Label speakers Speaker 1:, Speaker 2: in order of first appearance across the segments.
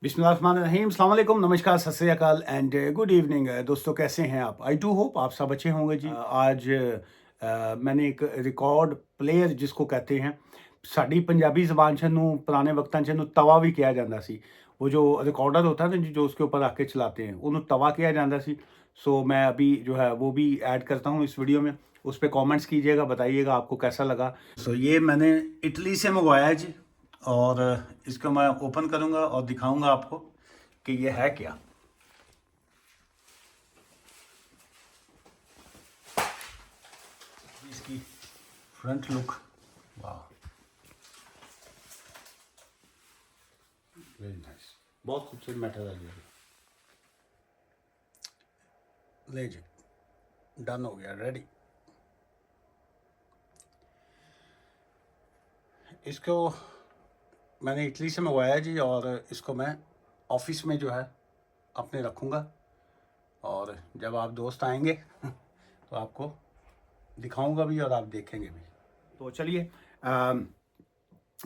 Speaker 1: बिस्मिल्लाहिर्रहमानिर्रहीम, अस्सलाम वालेकुम, नमस्कार, सत श्री अकाल एंड गुड इवनिंग। दोस्तों, कैसे हैं आप? आई डू होप आप सब अच्छे होंगे जी। आज मैंने एक रिकॉर्ड प्लेयर जिसको कहते हैं, ਸਾਡੀ ਪੰਜਾਬੀ ਜ਼ਬਾਨ 'ਚ ਨੂੰ ਪੁਰਾਣੇ ਵਕਤਾਂ 'ਚ ਨੂੰ ਤਵਾ ਵੀ ਕਿਹਾ ਜਾਂਦਾ ਸੀ। वो जो रिकॉर्डर होता है ना जी, जो उसके ऊपर आके चलाते हैं, उन्हें तवा किया जाता सी। सो मैं अभी जो है वो भी ऐड करता हूँ इस वीडियो में। उस पर कमेंट्स कीजिएगा, बताइएगा आपको कैसा लगा। सो ये मैंने इटली से मंगवाया है जी, और इसको मैं ओपन करूँगा और दिखाऊँगा आपको कि ये है क्या। इसकी फ्रंट लुक, वाह, वेरी नाइस, बहुत खूबसूरत मैटर है ये। ले जी, डन हो गया, रेडी। इसको मैंने इटली से मंगवाया जी, और इसको मैं ऑफिस में जो है अपने रखूँगा, और जब आप दोस्त आएंगे तो आपको दिखाऊंगा भी और आप देखेंगे भी। तो चलिए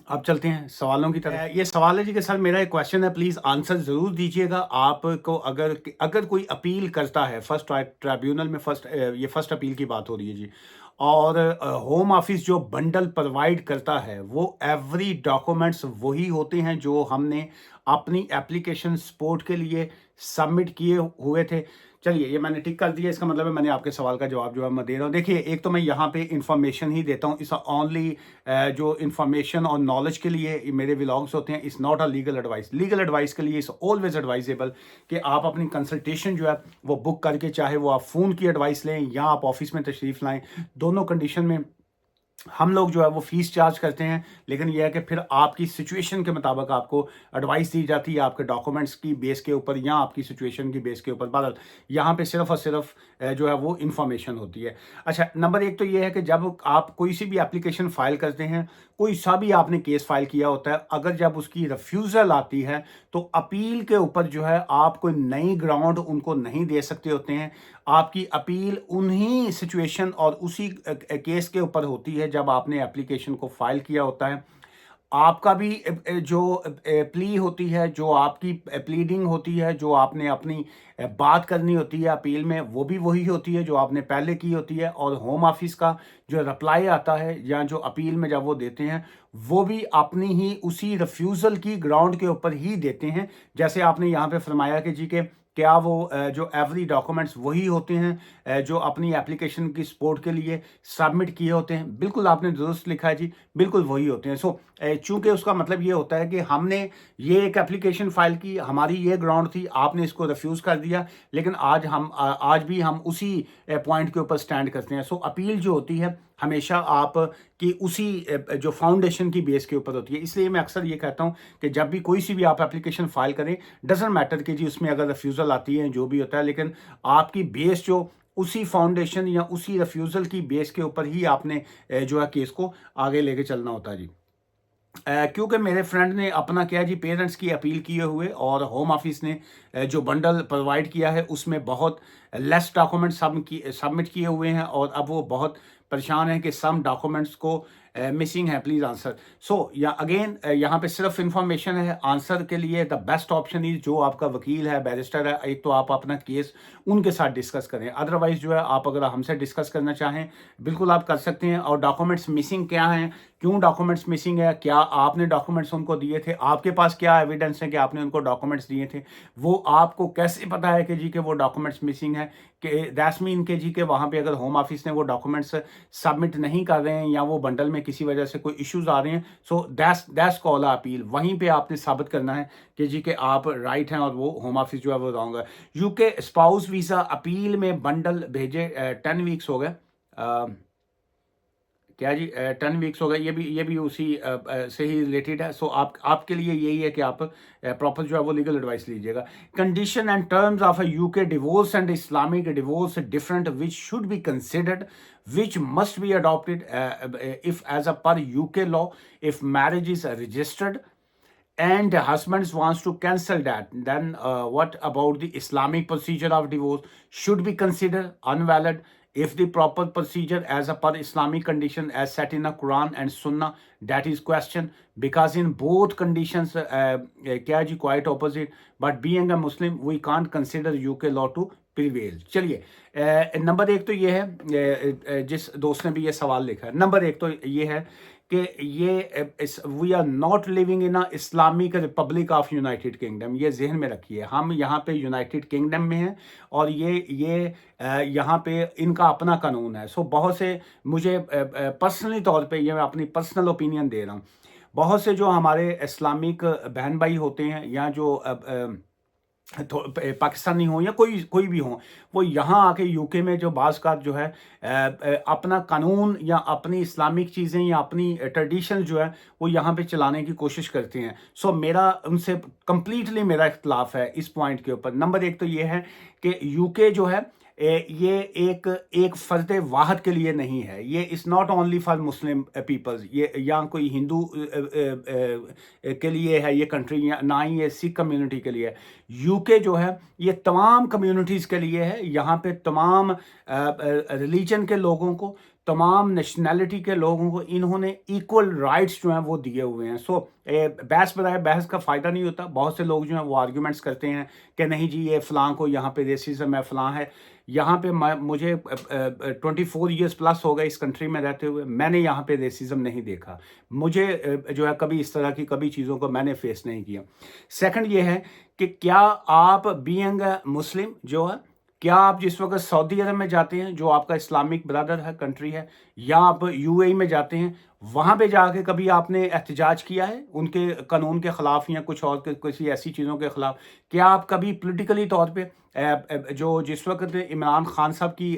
Speaker 1: अब चलते हैं सवालों की तरफ। ये सवाल है जी कि सर, मेरा एक क्वेश्चन है, प्लीज़ आंसर ज़रूर दीजिएगा। आपको अगर अगर कोई अपील करता है फर्स्ट ट्राइब्यूनल में, ये फर्स्ट अपील की बात हो रही है जी, और होम ऑफिस जो बंडल प्रोवाइड करता है वो एवरी डॉक्यूमेंट्स वही होते हैं जो हमने अपनी एप्लीकेशन सपोर्ट के लिए सबमिट किए हुए थे। चलिए, ये मैंने टिक कर दिया, इसका मतलब है मैंने आपके सवाल का जवाब जो है मैं दे रहा हूँ। देखिए, एक तो मैं यहाँ पे इंफॉर्मेशन ही देता हूँ, इस ओनली जो इंफॉर्मेशन और नॉलेज के लिए मेरे व्लॉग्स होते हैं। It's not a legal advice. Legal advice के लिए इट्स ऑलवेज एडवाइजेबल कि आप अपनी कंसल्टेशन जो है वो बुक करके, चाहे वो आप फ़ोन की एडवाइस लें या आप ऑफिस में तशरीफ़ लाएँ, दोनों कंडीशन में हम लोग जो है वो फीस चार्ज करते हैं। लेकिन यह है कि फिर आपकी सिचुएशन के मुताबिक आपको एडवाइस दी जाती है, आपके डॉक्यूमेंट्स की बेस के ऊपर या आपकी सिचुएशन की बेस के ऊपर। बहरहाल यहाँ पे सिर्फ और सिर्फ जो है वो इंफॉर्मेशन होती है। अच्छा, नंबर एक तो ये है कि जब आप कोई सी भी एप्लीकेशन फाइल करते हैं, कोई सा भी आपने केस फाइल किया होता है, अगर जब उसकी रिफ्यूज़ल आती है तो अपील के ऊपर जो है आप कोई नई ग्राउंड उनको नहीं दे सकते होते हैं। आपकी अपील उन्हीं सिचुएशन और उसी केस के ऊपर होती है जब आपने एप्लीकेशन को फाइल किया होता है। आपका भी जो प्ली होती है, जो आपकी प्लीडिंग होती है, जो आपने अपनी बात करनी होती है अपील में, वो भी वही होती है जो आपने पहले की होती है। और होम ऑफिस का जो रिप्लाई आता है या जो अपील में जब वो देते हैं, वो भी अपनी ही उसी रिफ्यूज़ल की ग्राउंड के ऊपर ही देते हैं। जैसे आपने यहाँ पे फरमाया कि जी के क्या वो जो एवरी डॉक्यूमेंट्स वही होते हैं जो अपनी एप्लीकेशन की सपोर्ट के लिए सबमिट किए होते हैं। बिल्कुल आपने दुरुस्त लिखा है जी, बिल्कुल वही होते हैं। सो चूंकि उसका मतलब ये होता है कि हमने ये एक एप्लीकेशन फाइल की, हमारी ये ग्राउंड थी, आपने इसको रिफ्यूज़ कर दिया, लेकिन आज भी हम उसी पॉइंट के ऊपर स्टैंड करते हैं। सो अपील जो होती है हमेशा आप की उसी जो फाउंडेशन की बेस के ऊपर होती है। इसलिए मैं अक्सर ये कहता हूँ कि जब भी कोई सी भी आप एप्लीकेशन फाइल करें, डजेंट मैटर कि जी उसमें अगर रिफ्यूज़ल आती है जो भी होता है, लेकिन आपकी बेस जो उसी फाउंडेशन या उसी रिफ्यूज़ल की बेस के ऊपर ही आपने जो है केस को आगे लेके चलना होता है जी। क्योंकि मेरे फ्रेंड ने अपना क्या जी, पेरेंट्स की अपील किए हुए, और होम ऑफिस ने जो बंडल प्रोवाइड किया है उसमें बहुत लेस डॉक्यूमेंट सबमिट किए हुए हैं, और अब वो बहुत परेशान है कि सम डॉक्यूमेंट्स को मिसिंग है। Please answer. सो या अगेन यहाँ पे सिर्फ इंफॉर्मेशन है। आंसर के लिए द बेस्ट ऑप्शन इज जो आपका वकील है, बैरिस्टर है, एक तो आप अपना केस उनके साथ डिस्कस करें। अदरवाइज जो है आप अगर हमसे डिस्कस करना चाहें, बिल्कुल आप कर सकते हैं। और डॉक्यूमेंट्स मिसिंग क्या हैं, क्यों डॉक्यूमेंट्स मिसिंग है, क्या आपने डॉक्यूमेंट्स उनको दिए थे, आपके पास क्या एविडेंस है कि आपने उनको डॉक्यूमेंट्स दिए थे, वो आपको कैसे पता है कि जी के वो डॉक्यूमेंट्स मिसिंग है, कि दैट्स मीन के जी के वहाँ पे अगर होम ऑफिस ने वो डॉक्यूमेंट्स सबमिट नहीं कर रहे हैं या वो बंडल में किसी वजह से कोई इश्यूज आ रहे हैं, सो दैट्स कॉल अपील। वहीं पे आपने साबित करना है कि जी के आप राइट हैं और वो होम ऑफिस जो है वो रॉन्ग है। यूके स्पाउस वीज़ा अपील में बंडल भेजे 10 वीक्स हो गए, क्या जी 10 वीक्स हो गए, ये भी उसी से ही रिलेटेड है। सो आपके लिए यही है कि आप प्रॉपर जो है वो लीगल एडवाइस लीजिएगा। Condition and terms of a UK divorce and Islamic divorce different which should be considered which must be adopted if as a per UK law if marriage is registered and husbands wants to cancel that, then what about the Islamic procedure of divorce should be considered invalid if the proper procedure as a per Islamic condition as set in the Quran and Sunnah, that is question, because in both conditions क्या जी quite opposite, but being a Muslim we can't consider UK law to prevail. चलिए number एक तो ये है जिस दोस्त ने भी ये सवाल लिखा है, नंबर एक तो ये है कि ये we are not living in a Islamic republic of United Kingdom, ये जहन में रखिए। हम यहाँ पे यूनाइटेड किंगडम में हैं और ये यहाँ पे इनका अपना कानून है। सो बहुत से मुझे पर्सनली तौर पे ये मैं अपनी पर्सनल ओपिनियन दे रहा हूँ, बहुत से जो हमारे इस्लामिक बहन भाई होते हैं या जो तो पाकिस्तानी हो या कोई भी हो, वो यहाँ आके यूके में जो बाज़ का जो है अपना कानून या अपनी इस्लामिक चीज़ें या अपनी ट्रेडिशन जो है वो यहाँ पे चलाने की कोशिश करते हैं। सो मेरा उनसे कंप्लीटली मेरा इख्तलाफ है इस पॉइंट के ऊपर। नंबर एक तो ये है कि यूके जो है ये एक फ़र्द वाहद के लिए नहीं है, ये is not only for Muslim peoples, ये या कोई हिंदू के लिए है ये कंट्री, या ना ही ये सिख कम्युनिटी के लिए है। यूके जो है ये तमाम कम्युनिटीज़ के लिए है। यहाँ पे तमाम रिलीजन के लोगों को, तमाम नेशनैलिटी के लोगों को इन्होंने इक्वल राइट्स जो हैं वो दिए हुए हैं। सो बहस बनाए बहस का फ़ायदा नहीं होता। बहुत से लोग जो हैं वो आर्ग्यूमेंट्स करते हैं कि नहीं जी ये फ़लाँ को यहाँ पे रेसिज्म है, फ़लाँ है। यहाँ पे मुझे 24 ईयर्स प्लस हो गए इस कंट्री में रहते हुए, मैंने यहाँ पे रेसिज्म नहीं देखा। मुझे जो है कभी इस तरह की कभी चीज़ों को मैंने फेस नहीं किया। सेकंड ये है कि क्या आप बीइंग मुस्लिम जो है, क्या आप जिस वक्त सऊदी अरब में जाते हैं जो आपका इस्लामिक ब्रदर है, कंट्री है, या आप यूएई में जाते हैं, वहाँ पे जाके कभी आपने एहतजाज किया है उनके कानून के ख़िलाफ़ या कुछ और किसी ऐसी चीज़ों के ख़िलाफ़? क्या आप कभी पॉलिटिकली तौर पे जो जिस वक्त इमरान खान साहब की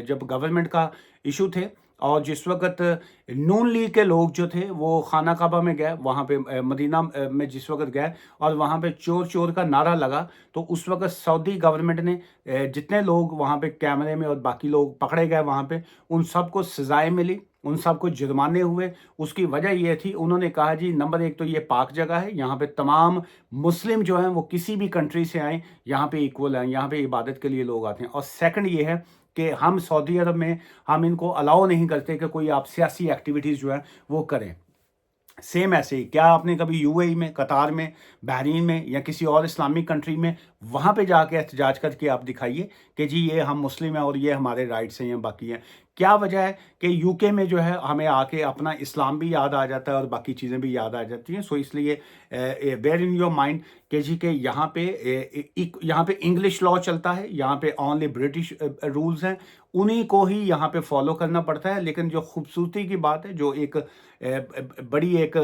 Speaker 1: जब गवर्नमेंट का इशू थे और जिस वक्त नून लीग के लोग जो थे वो खाना काबा में गए, वहाँ पे मदीना में जिस वक्त गए और वहाँ पे चोर चोर का नारा लगा, तो उस वक्त सऊदी गवर्नमेंट ने जितने लोग वहाँ पे कैमरे में और बाकी लोग पकड़े गए वहाँ पे, उन सबको सज़ाएं मिली, उन सबको जुर्माने हुए। उसकी वजह ये थी, उन्होंने कहा जी नंबर एक तो ये पाक जगह है, यहाँ पे तमाम मुस्लिम जो हैं वो किसी भी कंट्री से आएँ यहाँ पे इक्वल हैं, यहाँ पे इबादत के लिए लोग आते हैं। और सेकंड ये है कि हम सऊदी अरब में हम इनको अलाउ नहीं करते कि कोई आप सियासी एक्टिविटीज़ जो है वो करें। सेम ऐसे ही क्या आपने कभी यूएई में, कतार में, बहरीन में या किसी और इस्लामिक कंट्री में वहाँ पे जाके एहतजाज करके आप दिखाइए कि जी ये हम मुस्लिम हैं और ये हमारे राइट्स हैं या बाकी हैं। क्या वजह है कि यूके में जो है हमें आके अपना इस्लाम भी याद आ जाता है और बाकी चीज़ें भी याद आ जाती हैं। सो इसलिए बेयर इन योर माइंड कि जी के यहाँ पे इंग्लिश लॉ चलता है, यहाँ पे ओनली ब्रिटिश रूल्स हैं, उन्हीं को ही यहाँ पे फॉलो करना पड़ता है। लेकिन जो खूबसूरती की बात है, जो एक बड़ी एक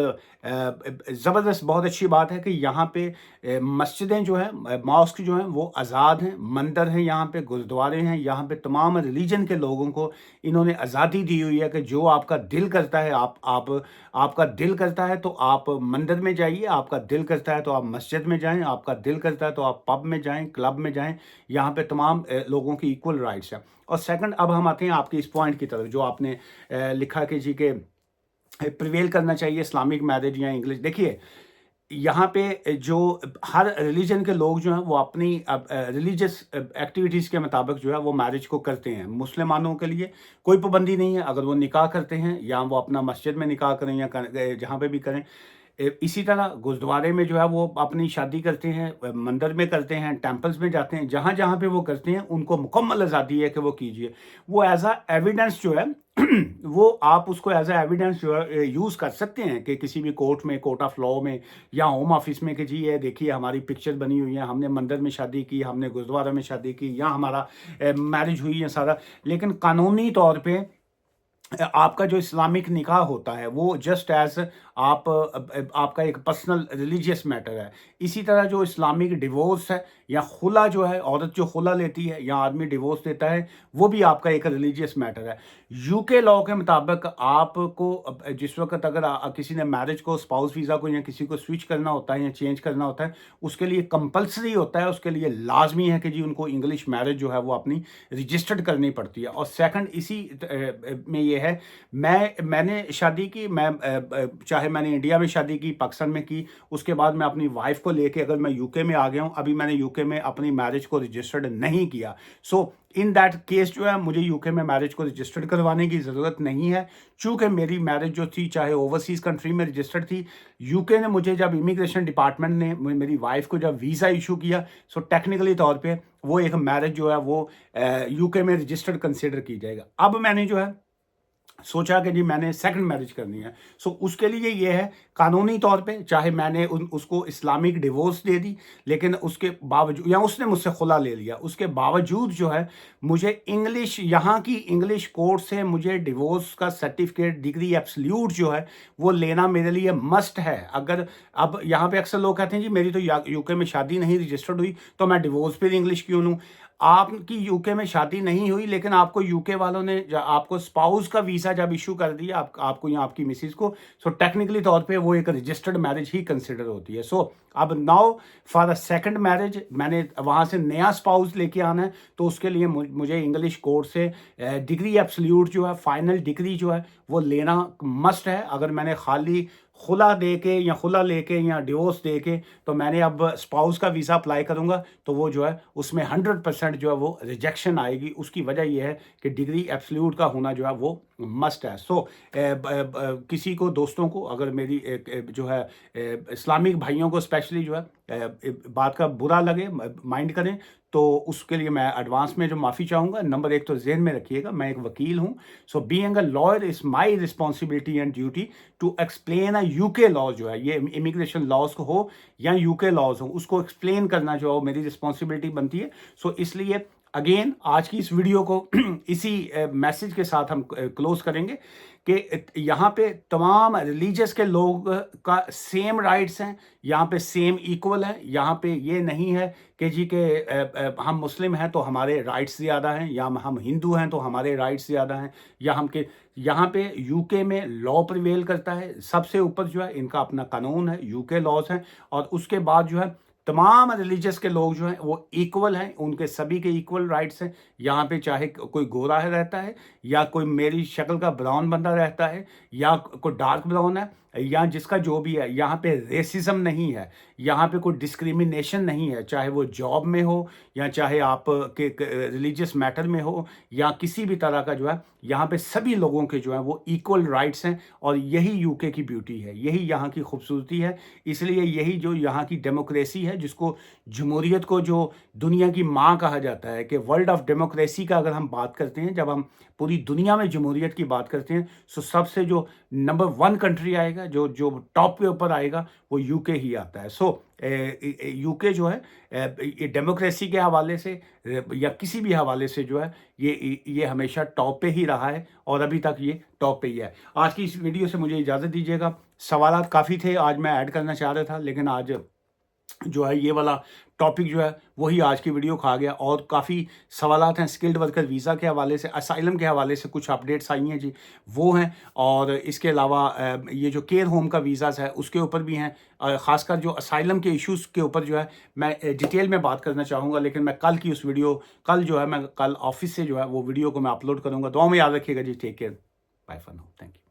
Speaker 1: ज़बरदस्त बहुत अच्छी बात है कि यहाँ पे मस्जिदें जो हैं, मॉस्क जो हैं वो आज़ाद हैं, मंदिर हैं, यहाँ पे गुरुद्वारे हैं, यहाँ पे तमाम रिलीजन के लोगों को इन्होंने आज़ादी दी हुई है कि जो आपका दिल करता है आपका दिल करता है तो आप मंदिर में जाइए, आपका दिल करता है तो आप मस्जिद में जाएं, आपका दिल करता है तो आप पब में जाएं, क्लब में जाएं। यहाँ पे तमाम लोगों की इक्वल राइट्स हैं। और सेकंड, अब हम आते हैं आपके इस पॉइंट की तरफ जो आपने लिखा कि जी के प्रिवेल करना चाहिए इस्लामिक मैरिज या इंग्लिश। देखिए यहाँ पे जो हर रिलीजन के लोग जो हैं वो अपनी रिलीजियस एक्टिविटीज़ के मुताबिक जो है वो मैरिज को करते हैं। मुसलमानों के लिए कोई पाबंदी नहीं है, अगर वो निकाह करते हैं या वो अपना मस्जिद में निकाह करें या जहाँ पे भी करें। इसी तरह गुरुद्वारे में जो है वो अपनी शादी करते हैं, मंदिर में करते हैं, टेम्पल्स में जाते हैं, जहाँ जहाँ पे वो करते हैं उनको मुकम्मल आज़ादी है कि वो कीजिए। वो एज अ एविडेंस जो है वो आप उसको एज अ एविडेंस जो है यूज़ कर सकते हैं कि किसी भी कोर्ट में, कोर्ट ऑफ लॉ में या होम ऑफिस में कि जी ये देखिए हमारी पिक्चर बनी हुई है, हमने मंदिर में शादी की, हमने गुरुद्वारा में शादी की, या हमारा मैरिज हुई है सारा। लेकिन कानूनी तौर पे आपका जो इस्लामिक निकाह होता है वो जस्ट एज आपका एक पर्सनल रिलीजियस मैटर है। इसी तरह जो इस्लामिक डिवोर्स है या खुला जो है, औरत जो खुला लेती है या आदमी डिवोर्स देता है, वो भी आपका एक रिलीजियस मैटर है। यूके लॉ के मुताबिक आपको जिस वक्त अगर किसी ने मैरिज को, स्पाउस वीज़ा को या किसी को स्विच करना होता है या चेंज करना होता है, उसके लिए कंपलसरी होता है, उसके लिए लाजमी है कि जी उनको इंग्लिश मैरिज जो है वो अपनी रजिस्टर्ड करनी पड़ती है। और सेकंड इसी में ये ये है, मैंने शादी की, चाहे मैंने इंडिया में शादी की, पाकिस्तान में की, उसके बाद मैं अपनी वाइफ को लेके अगर मैं यूके में आ गया हूँ, अभी मैंने यूके में अपनी मैरिज को रजिस्टर्ड नहीं किया, सो इन दैट केस जो है मुझे यूके में मैरिज को रजिस्टर्ड करवाने की ज़रूरत नहीं है, चूँकि मेरी मैरिज जो थी चाहे ओवरसीज़ कंट्री में रजिस्टर्ड थी, यूके ने मुझे जब इमिग्रेशन डिपार्टमेंट ने मेरी वाइफ को जब वीज़ा इशू किया, सो टेक्निकली तौर पे वो एक मैरिज जो है वो यूके में रजिस्टर्ड कंसिडर की जाएगा। अब मैंने जो है सोचा कि जी मैंने सेकंड मैरिज करनी है, सो उसके लिए ये है कानूनी तौर पे, चाहे मैंने उसको इस्लामिक डिवोर्स दे दी, लेकिन उसके बावजूद, या उसने मुझसे खुला ले लिया, उसके बावजूद जो है मुझे इंग्लिश, यहाँ की इंग्लिश कोर्ट से मुझे डिवोर्स का सर्टिफिकेट, डिग्री एब्सोल्यूट जो है वो लेना मेरे लिए मस्ट है। अगर अब यहाँ पे अक्सर लोग कहते हैं जी मेरी तो यूके में शादी नहीं रजिस्टर्ड हुई तो मैं डिवोर्स पे इंग्लिश क्यों लूँ। आपकी यूके में शादी नहीं हुई, लेकिन आपको यूके वालों ने आपको स्पाउस का वीज़ा जब इशू कर दिया आपको या आपकी मिसिस को, सो टेक्निकली तौर पे वो एक रजिस्टर्ड मैरिज ही कंसिडर होती है। सो अब now for the second marriage मैंने वहाँ से नया स्पाउस लेके आना है, तो उसके लिए मुझे इंग्लिश कोर्ट से डिग्री एब्सोल्यूट जो है, फाइनल डिग्री जो है वो लेना मस्ट है। अगर मैंने खाली खुला दे के या खुला लेके या डिवोर्स दे के, तो मैंने अब स्पाउस का वीज़ा अप्लाई करूँगा तो वो जो है उसमें 100% जो है वो रिजेक्शन आएगी। उसकी वजह ये है कि डिग्री एब्सोल्यूट का होना जो है वो मस्ट है। सो किसी को, दोस्तों को, अगर मेरी जो है इस्लामिक भाइयों को स्पेशली जो है बात का बुरा लगे, माइंड करें, तो उसके लिए मैं एडवांस में जो माफ़ी चाहूँगा। नंबर एक तो ज़हन में रखिएगा मैं एक वकील हूँ, so being a lawyer is my responsibility and duty to explain a UK laws, जो है ये इमिग्रेशन लॉज को हो या यूके लॉज हो, उसको एक्सप्लेन करना जो है मेरी रिस्पॉन्सिबिलिटी बनती है। सो इसलिए अगेन आज की इस वीडियो को इसी मैसेज के साथ हम क्लोज करेंगे कि यहाँ पे तमाम रिलीजियस के लोग का सेम राइट्स हैं, यहाँ पे सेम इक्वल है। यहाँ पे ये नहीं है कि जी के हम मुस्लिम हैं तो हमारे राइट्स ज़्यादा हैं, या हम हिंदू हैं तो हमारे राइट्स ज़्यादा हैं, या हम के यहाँ पे यूके में लॉ प्रिवेल करता है, सबसे ऊपर जो है इनका अपना कानून है, यूके लॉज हैं, और उसके बाद जो है तमाम रिलीजियस के लोग जो हैं वो इक्वल हैं, उनके सभी के इक्वल राइट्स हैं। यहाँ पे चाहे कोई गोरा है रहता है, या कोई मेरी शक्ल का ब्राउन बंदा रहता है, या कोई डार्क ब्राउन है, या जिसका जो भी है, यहाँ पे रेसिज्म नहीं है, यहाँ पे कोई डिस्क्रिमिनेशन नहीं है, चाहे वो जॉब में हो या चाहे आप के रिलीजियस मैटर में हो या किसी भी तरह का जो है, यहाँ पे सभी लोगों के जो है वो इक्वल राइट्स हैं। और यही यूके की ब्यूटी है, यही यहाँ की खूबसूरती है। इसलिए यही जो यहाँ की डेमोक्रेसी है, जिसको जमहूरियत को जो दुनिया की माँ कहा जाता है, कि वर्ल्ड ऑफ डेमोक्रेसी का अगर हम बात करते हैं, जब हम पूरी दुनिया में जमहूरियत की बात करते हैं, सो सबसे जो नंबर 1 कंट्री आएगा, जो टॉप पे ऊपर आएगा, वो यूके ही आता है। सो यूके जो है ये डेमोक्रेसी के हवाले से या किसी भी हवाले से जो है ये हमेशा टॉप पे ही रहा है, और अभी तक ये टॉप पे ही है। आज की इस वीडियो से मुझे इजाज़त दीजिएगा। सवालात काफ़ी थे, आज मैं ऐड करना चाह रहा था, लेकिन आज जो है ये वाला टॉपिक जो है वही आज की वीडियो खा गया। और काफ़ी सवालात हैं स्किल्ड वर्कर वीज़ा के हवाले से, असाइलम के हवाले से कुछ अपडेट्स आई हैं जी, वो हैं। और इसके अलावा ये जो केयर होम का वीज़ाज़ है उसके ऊपर भी हैं, ख़ासकर जो असाइलम के इश्यूज़ के ऊपर जो है मैं डिटेल में बात करना चाहूँगा। लेकिन मैं कल की उस वीडियो, कल जो है मैं कल ऑफिस से जो है वो वीडियो को मैं अपलोड करूँगा। दुआ में याद रखिएगा जी। Take care, bye for now, thank you.